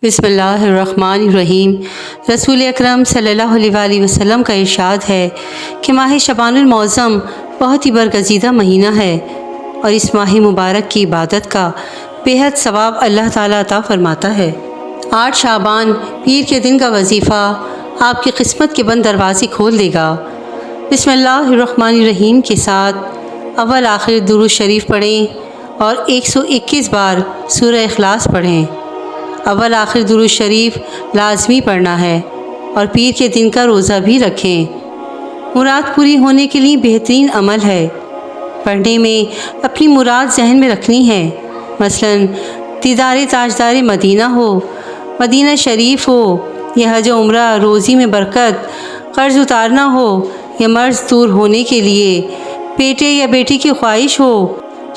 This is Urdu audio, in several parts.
بسم اللہ الرحمن الرحیم۔ رسول اکرم صلی اللہ علیہ وسلم کا ارشاد ہے کہ ماہ شعبان المعظم بہت ہی برگزیدہ مہینہ ہے اور اس ماہ مبارک کی عبادت کا بے حد ثواب اللہ تعالیٰ عطا فرماتا ہے۔ 8 شعبان پیر کے دن کا وظیفہ آپ کی قسمت کے بند دروازے کھول دے گا۔ بسم اللہ الرحمن الرحیم کے ساتھ اول آخر درود شریف پڑھیں اور 121 بار سورہ اخلاص پڑھیں۔ اول آخر درود شریف لازمی پڑھنا ہے اور پیر کے دن کا روزہ بھی رکھیں۔ مراد پوری ہونے کے لیے بہترین عمل ہے۔ پڑھنے میں اپنی مراد ذہن میں رکھنی ہے، مثلا دیدار تاجدار مدینہ ہو، مدینہ شریف ہو، یا حج و عمرہ، روزی میں برکت، قرض اتارنا ہو، یا مرض دور ہونے کے لیے، بیٹے یا بیٹی کی خواہش ہو،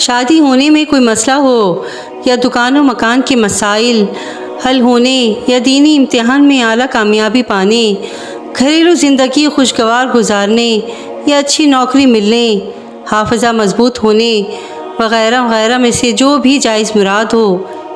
شادی ہونے میں کوئی مسئلہ ہو، یا دکان و مکان کے مسائل حل ہونے، یا دینی امتحان میں اعلیٰ کامیابی پانے، گھریلو زندگی خوشگوار گزارنے، یا اچھی نوکری ملنے، حافظہ مضبوط ہونے وغیرہ وغیرہ میں سے جو بھی جائز مراد ہو،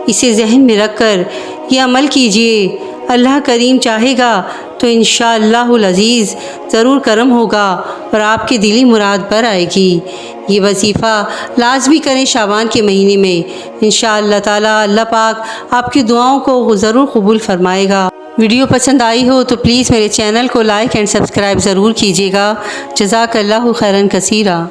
اسے ذہن میں رکھ کر یہ عمل کیجیے۔ اللہ کریم چاہے گا تو انشاءاللہ العزیز ضرور کرم ہوگا اور آپ کی دلی مراد بر آئے گی۔ یہ وظیفہ لازمی کریں شعبان کے مہینے میں، انشاءاللہ تعالی اللہ پاک آپ کی دعاؤں کو ضرور قبول فرمائے گا۔ ویڈیو پسند آئی ہو تو پلیز میرے چینل کو لائک اینڈ سبسکرائب ضرور کیجیے گا۔ جزاک اللہ خیراً کثیرا۔